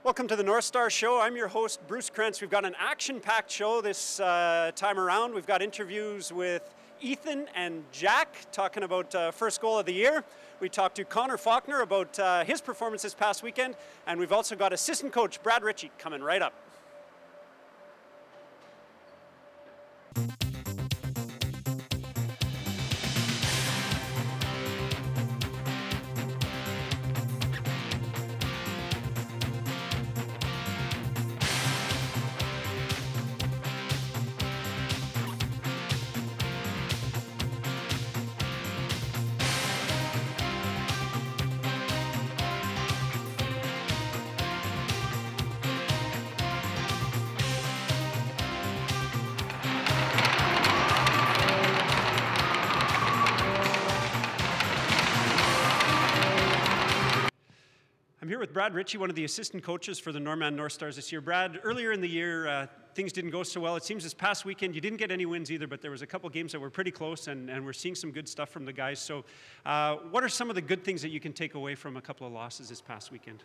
Welcome to the Northstars Show. I'm your host, Bruce Krentz. We've got an action-packed show this time around. We've got interviews with Ethan and Jack talking about first goal of the year. We talked to Connor Faulkner about his performance this past weekend, and we've also got Assistant Coach Brad Ritchie coming right up. I'm here with Brad Ritchie, one of the assistant coaches for the Northstars this year. Brad, earlier in the year, things didn't go so well. It seems this past weekend you didn't get any wins either, but there was a couple games that were pretty close, and we're seeing some good stuff from the guys. So what are some of the good things that you can take away from a couple of losses this past weekend?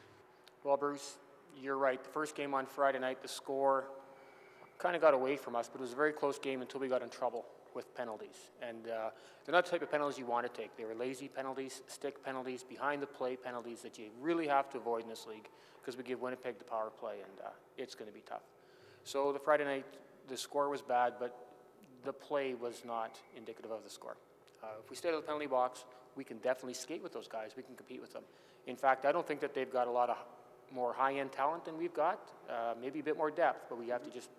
Well, Bruce, you're right. The first game on Friday night, the score kind of got away from us, but it was a very close game until we got in trouble with penalties. And they're not the type of penalties you want to take. They were lazy penalties, stick penalties, behind the play penalties that you really have to avoid in this league because we give Winnipeg the power play, and it's going to be tough. So the Friday night, the score was bad, but the play was not indicative of the score. If we stay out of the penalty box, we can definitely skate with those guys. We can compete with them. In fact, I don't think that they've got a lot of more high-end talent than we've got, maybe a bit more depth, but we have to just,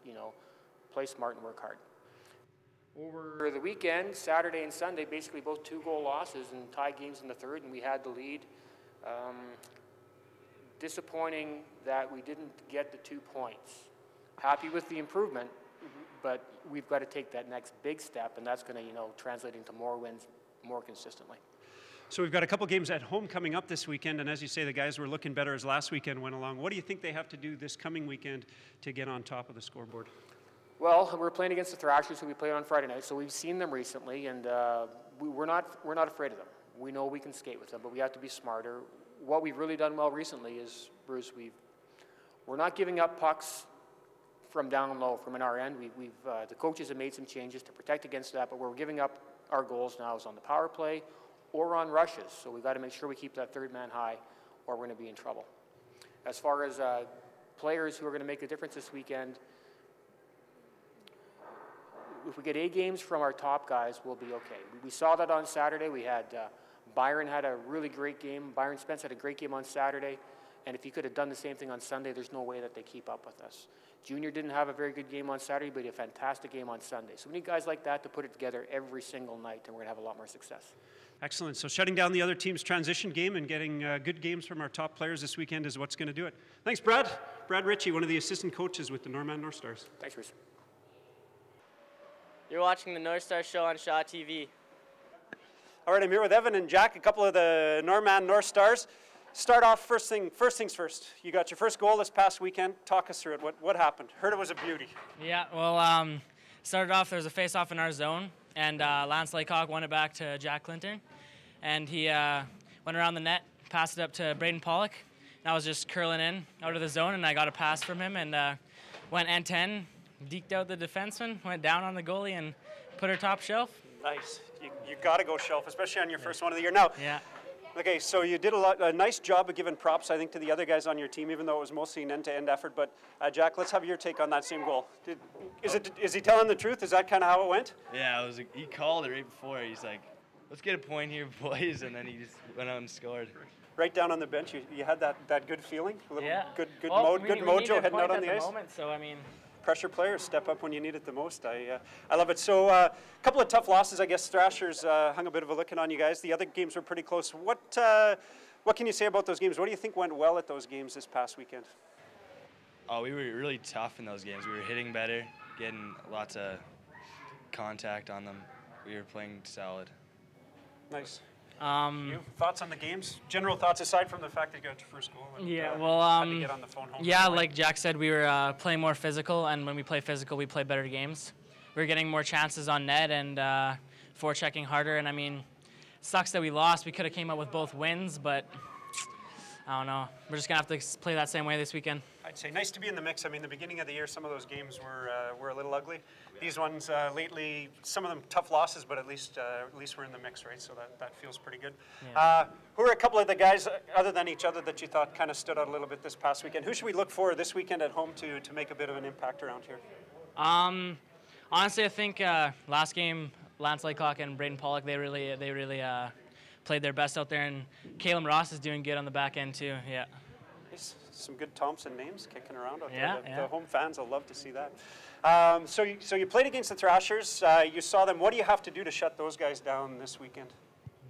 play smart and work hard. Over the weekend, Saturday and Sunday, basically both 2-goal losses and tie games in the third, and we had the lead. Disappointing that we didn't get the 2 points. Happy with the improvement, but we've got to take that next big step, and that's going to, translate into more wins more consistently. So we've got a couple games at home coming up this weekend, and as you say, the guys were looking better as last weekend went along. What do you think they have to do this coming weekend to get on top of the scoreboard? Well, we're playing against the Thrashers, who we played on Friday night, so we've seen them recently, and we're not afraid of them. We know we can skate with them, but we have to be smarter. What we've really done well recently is, Bruce, we're not giving up pucks from down low from our end. The coaches have made some changes to protect against that, but we're giving up our goals now is on the power play or on rushes, so we've got to make sure we keep that third man high, or we're going to be in trouble. As far as players who are going to make a difference this weekend, if we get A games from our top guys, we'll be okay. We saw that on Saturday. We had Byron had a really great game. Byron Spence had a great game on Saturday. And if he could have done the same thing on Sunday, there's no way that they keep up with us. Junior didn't have a very good game on Saturday, but he had a fantastic game on Sunday. So we need guys like that to put it together every single night, and we're going to have a lot more success. Excellent. So shutting down the other team's transition game and getting good games from our top players this weekend is what's going to do it. Thanks, Brad. Brad Ritchie, one of the assistant coaches with the Northstars. Thanks, Bruce. You're watching the Northstars Show on Shaw TV. All right, I'm here with Evan and Jack, a couple of the Northstars. Start off first things first. You got your first goal this past weekend. Talk us through it. What happened? Heard it was a beauty. Yeah, well, started off, there was a face-off in our zone, and Lance Laycock won it back to Jack Clinton. And he went around the net, passed it up to Braden Pollock. And I was just curling in out of the zone, and I got a pass from him, and went end 10. Deked out the defenseman, went down on the goalie, and put her top shelf. Nice. You got to go shelf, especially on your first one of the year. Now, yeah. Okay, so you did a nice job of giving props, I think, to the other guys on your team, even though it was mostly an end-to-end effort. But Jack, let's have your take on that same goal. Is he telling the truth? Is that kind of how it went? Yeah, he called it right before. He's like, "Let's get a point here, boys," and then he just went out and scored. Right down on the bench, you had that good feeling, a little good we mojo heading out on the ice. Moment, so I mean. Pressure players step up when you need it the most. I love it. So a couple of tough losses, I guess. Thrashers hung a bit of a licking on you guys. The other games were pretty close. What can you say about those games? What do you think went well at those games this past weekend? Oh, we were really tough in those games. We were hitting better, getting lots of contact on them. We were playing solid. Nice. You, thoughts on the games? General thoughts aside from the fact that you got your first goal and yeah, had to get on the phone home. Yeah, like Jack said, we were playing more physical, and when we play physical, we play better games. We were getting more chances on net and forechecking harder, and I mean, sucks that we lost. We could have came out with both wins, but I don't know. We're just going to have to play that same way this weekend. I'd say nice to be in the mix. I mean, the beginning of the year, some of those games were a little ugly. These ones lately, some of them tough losses, but at least we're in the mix, right? So that feels pretty good. Yeah. Who are a couple of the guys, other than each other, that you thought kind of stood out a little bit this past weekend? Who should we look for this weekend at home to make a bit of an impact around here? Honestly, I think last game, Lance Laycock and Braden Pollock, they really played their best out there, and Caleb Ross is doing good on the back end too. Yeah. Some good Thompson names kicking around out there. The home fans will love to see that. So you played against the Thrashers. You saw them. What do you have to do to shut those guys down this weekend?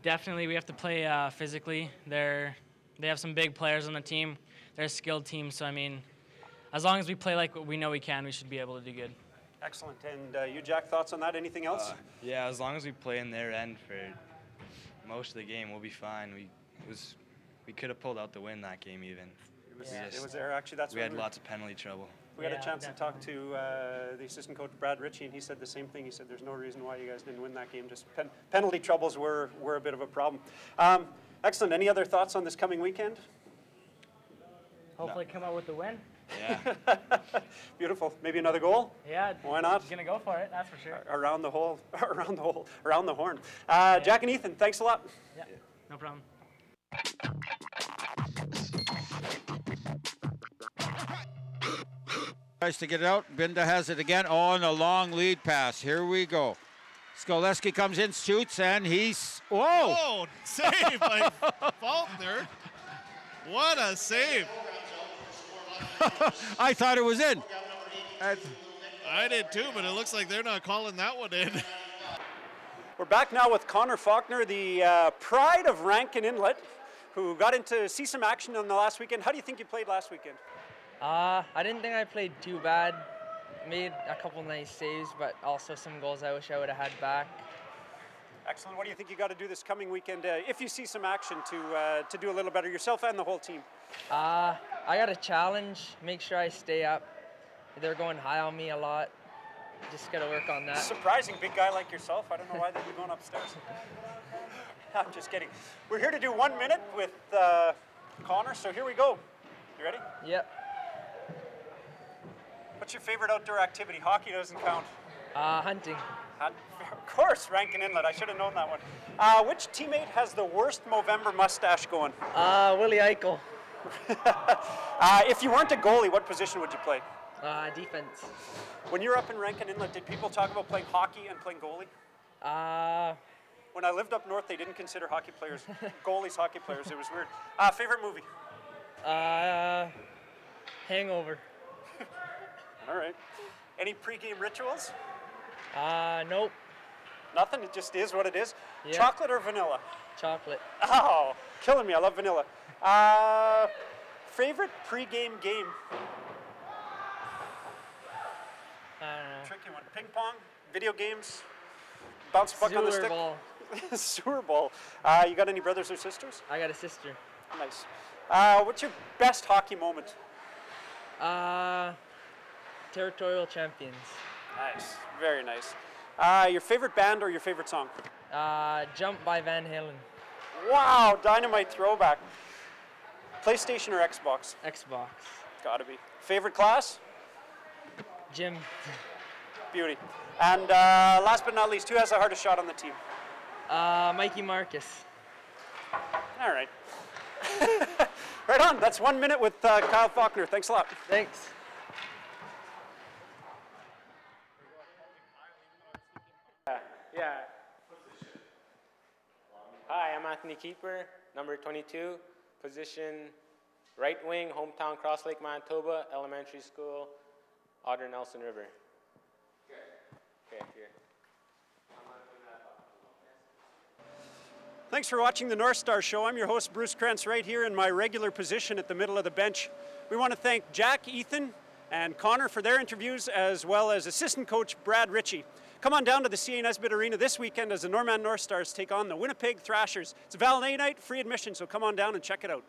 Definitely, we have to play physically. They have some big players on the team. They're a skilled team, so I mean, as long as we play like we know we can, we should be able to do good. Excellent. And you, Jack, thoughts on that? Anything else? Yeah, as long as we play in their end for most of the game, we'll be fine. We could have pulled out the win that game even. It was there actually. That's we had lots of penalty trouble. We had a chance to talk to the assistant coach Brad Ritchie, and he said the same thing. He said there's no reason why you guys didn't win that game. Just penalty troubles were a bit of a problem. Excellent. Any other thoughts on this coming weekend? Hopefully come out with the win. Yeah. Beautiful. Maybe another goal? Yeah. Why not? He's gonna go for it. That's for sure. Around the horn. Jack and Ethan, thanks a lot. Yeah. No problem. Tries to get it out. Binda has it again. Oh, and a long lead pass. Here we go. Skoleski comes in, shoots, and he's... Whoa! Oh, save by Faulkner. What a save. I thought it was in. I did too, but it looks like they're not calling that one in. We're back now with Connor Faulkner, the pride of Rankin Inlet, who got to see some action on the last weekend. How do you think you played last weekend? I didn't think I played too bad. Made a couple nice saves, but also some goals I wish I would have had back. Excellent. What do you think you got to do this coming weekend if you see some action to do a little better, yourself and the whole team? I got a challenge. Make sure I stay up. They're going high on me a lot. Just got to work on that. Surprising, big guy like yourself. I don't know why they'd be going upstairs. I'm just kidding. We're here to do 1 minute with Connor, so here we go. You ready? Yep. What's your favorite outdoor activity? Hockey doesn't count. Hunting. Of course, Rankin Inlet. I should have known that one. Which teammate has the worst Movember mustache going? Willie Eichel. If you weren't a goalie, what position would you play? Defense. When you were up in Rankin Inlet, did people talk about playing hockey and playing goalie? When I lived up north, they didn't consider hockey players, goalies hockey players. It was weird. Favorite movie? Hangover. All right. Any pregame rituals? Nope. Nothing? It just is what it is? Yeah. Chocolate or vanilla? Chocolate. Oh, killing me. I love vanilla. Favorite pregame game? I don't know. Tricky one. Ping pong? Video games? Bounce buck on the stick? Sewer ball. Sewer ball. You got any brothers or sisters? I got a sister. Nice. What's your best hockey moment? Territorial champions. Nice. Very nice. Your favorite band or your favorite song? Jump by Van Halen. Wow, dynamite throwback. PlayStation or Xbox? Xbox. Gotta be. Favorite class? Gym. Beauty. And last but not least, who has the hardest shot on the team? Mikey Marcus. All right. Right on. That's 1 minute with Kyle Faulkner. Thanks a lot. Thanks. Yeah. Hi, I'm Anthony Keeper, number 22, position right wing, hometown Cross Lake, Manitoba, elementary school, Otter Nelson River. Okay, here. Thanks for watching the Northstars Show. I'm your host, Bruce Krentz, right here in my regular position at the middle of the bench. We want to thank Jack, Ethan, and Connor for their interviews, as well as assistant coach Brad Ritchie. Come on down to the CA Nesbitt Arena this weekend as the Norman Northstars take on the Winnipeg Thrashers. It's a Valet night, free admission, so come on down and check it out.